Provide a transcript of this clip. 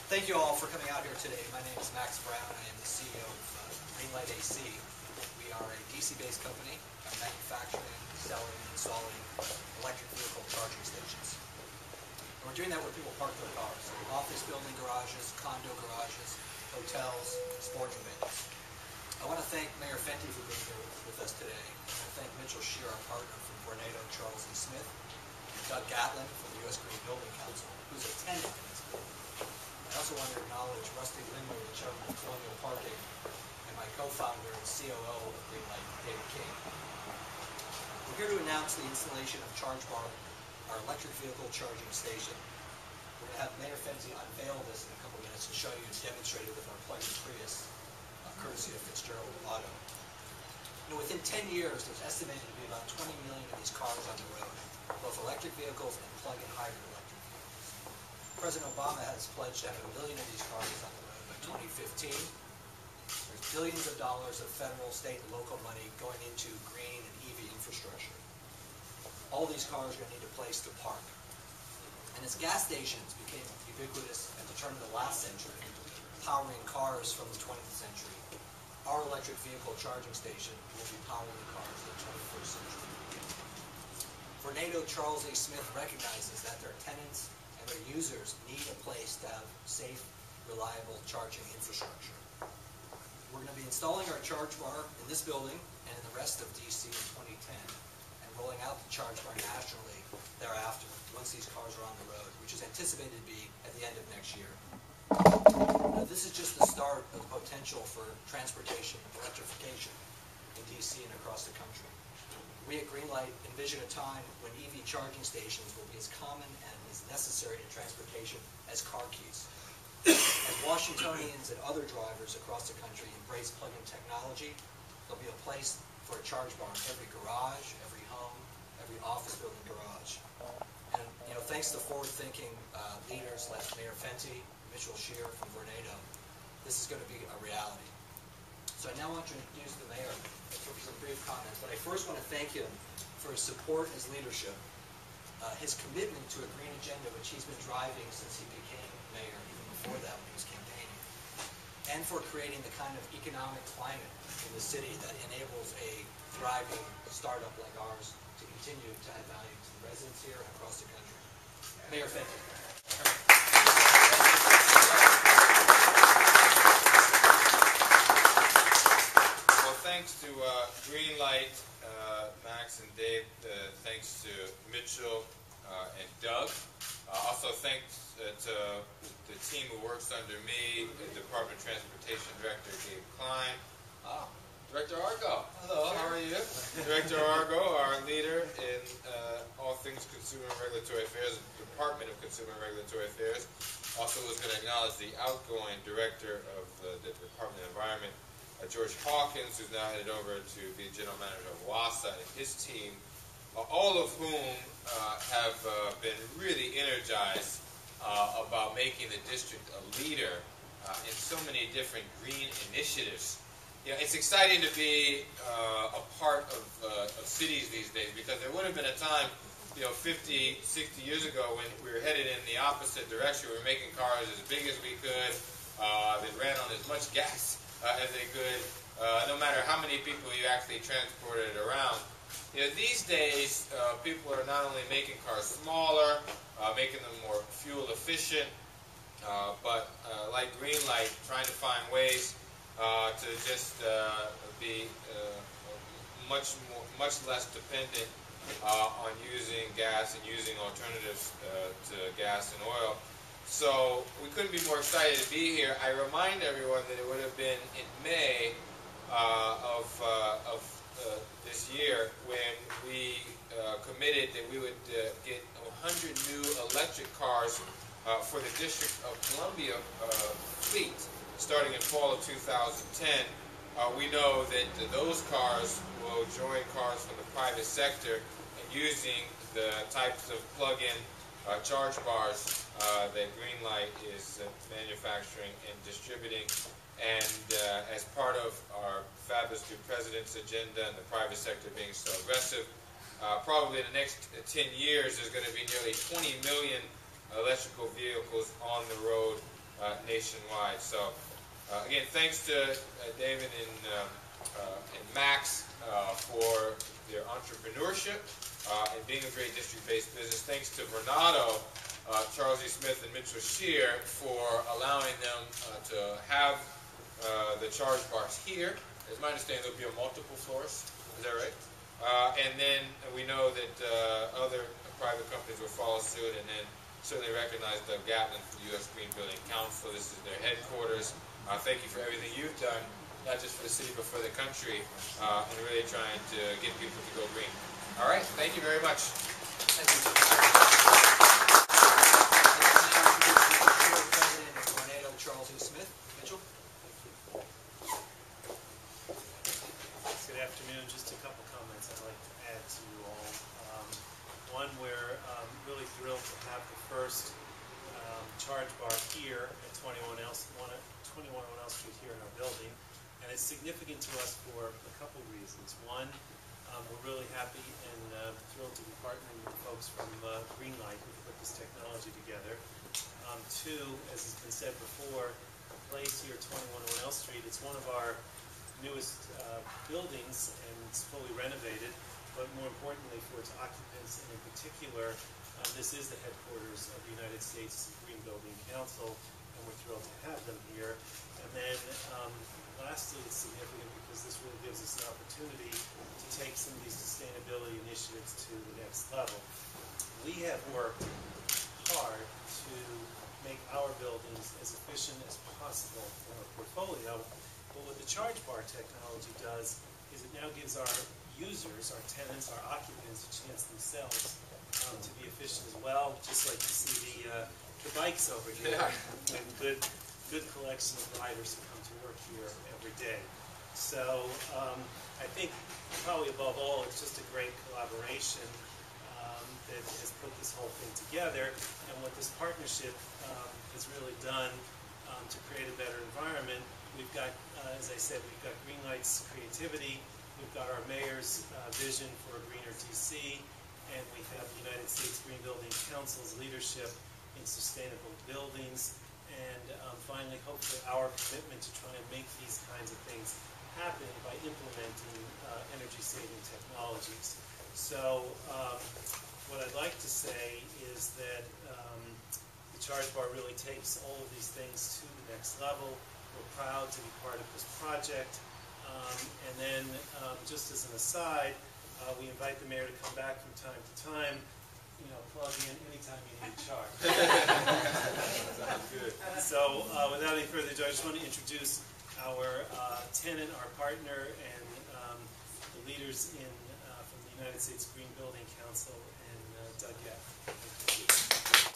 Thank you all for coming out here today. My name is Max Brown. I am the CEO of GreenlightAC. We are a DC-based company manufacturing, selling, and installing electric vehicle charging stations. And we're doing that where people park their cars. Office building garages, condo garages, hotels, sporting venues. I want to thank Mayor Fenty for being here with us today. I want to thank Mitchell Shear, our partner from Vornado, Charles E. Smith, and Doug Gatlin from the U.S. Green Building Council, who's a tenant in this building. I also want to acknowledge Rusty Lindley, the chairman of Colonial Parking, and my co-founder and COO of Greenlight, David King. We're here to announce the installation of ChargeBar, our electric vehicle charging station. We're going to have Mayor Fenty unveil this in a couple minutes and show you it's demonstrated with our plug-in Prius, courtesy of Fitzgerald Auto. You know, within 10 years, there's estimated to be about 20 million of these cars on the road, both electric vehicles and plug-in hybrid electric vehicles. President Obama has pledged to have 1 million of these cars on the road by 2015. There's billions of dollars of federal, state, and local money going into green and EV infrastructure. All these cars are going to need a place to park. And as gas stations became ubiquitous at the turn of the last century, powering cars from the 20th century, our electric vehicle charging station will be powering cars in the 21st century. Vornado, Charles E. Smith recognizes that their tenants and their users need a place to have safe, reliable charging infrastructure. We're going to be installing our ChargeBar in this building and in the rest of DC in 2010, and rolling out the ChargeBar nationally thereafter, once these cars are on the road, which is anticipated to be at the end of next year. Now, this is just the start of the potential for transportation electrification in DC and across the country. We at Greenlight envision a time when EV charging stations will be as common and as necessary in transportation as car keys. As Washingtonians and other drivers across the country embrace plug-in technology, there'll be a place for a ChargeBar in every garage, every home, every office building garage. And thanks to forward-thinking leaders like Mayor Fenty, Mitchell Shear from Vornado, this is going to be a reality. So I now want to introduce the mayor for some brief comments, but I first want to thank him for his support and his leadership, his commitment to a green agenda, which he's been driving since he became mayor, even before that when he was campaigning, and for creating the kind of economic climate in the city that enables a thriving startup like ours to continue to add value to the residents here and across the country. Mayor Fenty. Thanks to Greenlight, Max and Dave, thanks to Mitchell and Doug. Also thanks to the team who works under me, the Department of Transportation Director Gabe Klein. Director Argo. Hello, how are you? Director Argo, our leader in all things Consumer and Regulatory Affairs, the Department of Consumer and Regulatory Affairs. Also was going to acknowledge the outgoing Director of the Department of Environment, George Hawkins, who's now headed over to be General Manager of WASA, and his team, all of whom have been really energized about making the district a leader in so many different green initiatives. It's exciting to be a part of cities these days, because there would have been a time 50, 60 years ago when we were headed in the opposite direction. We were making cars as big as we could that ran on as much gas as they could, no matter how many people you actually transported around. These days, people are not only making cars smaller, making them more fuel efficient, but like Greenlight, trying to find ways to just be much less dependent on using gas and using alternatives to gas and oil. So we couldn't be more excited to be here. I remind everyone that it would have been in May of this year when we committed that we would get 100 new electric cars for the District of Columbia fleet starting in fall of 2010. We know that those cars will join cars from the private sector in using the types of plug-in charge bars that Greenlight is manufacturing and distributing. And as part of our Fabulous New President's agenda and the private sector being so aggressive, probably in the next 10 years there's going to be nearly 20 million electrical vehicles on the road nationwide. So again, thanks to David and Max for their entrepreneurship and being a great district-based business. Thanks to Bernardo, Charles E. Smith, and Mitchell Shear for allowing them to have the charge bars here. As my understanding, there'll be on multiple floors. Is that right? And then we know that other private companies will follow suit, and then certainly recognize Doug Gatlin for the U.S. Green Building Council. This is their headquarters. Thank you for everything you've done, not just for the city, but for the country, and really trying to get people to go green. All right, thank you very much. Thank you. President of Tornado, Charles E. Smith. Mitchell. Good afternoon. Just a couple comments I'd like to add to you all. One, we're really thrilled to have the first charge bar here at 21 L Street here in our building, and it's significant to us for a couple reasons. One, we're really happy and thrilled to be partnering with folks from Greenlight who put this technology together. Two, as has been said before, the place here at 21 L Street, it's one of our newest buildings, and it's fully renovated, but more importantly for its occupants, and in particular, this is the headquarters of the United States Green Building Council, and we're thrilled to have them here. And then lastly, it's significant because this really gives us an opportunity to take some of these sustainability initiatives to the next level. We have worked hard to make our buildings as efficient as possible in our portfolio. But what the charge bar technology does is it now gives our users, our tenants, our occupants a chance themselves to be efficient as well. Just like you see the bikes over here, and good collection of riders who come to work here every day. So I think probably above all, it's just a great collaboration that has put this whole thing together, and what this partnership has really done to create a better environment. We've got, as I said, we've got Greenlight's creativity, we've got our mayor's vision for a greener DC, and we have the United States Green Building Council's leadership in sustainable buildings, and finally, hopefully, our commitment to try and make these kinds of things happen by implementing energy-saving technologies. So what I'd like to say is that the charge bar really takes all of these things to the next level. We're proud to be part of this project. And then, just as an aside, we invite the mayor to come back from time to time, plug in anytime you need a charge. Sounds good. So, without any further ado, I just want to introduce our tenant, our partner, and the leaders from the United States Green Building Council, and Doug Gatlin.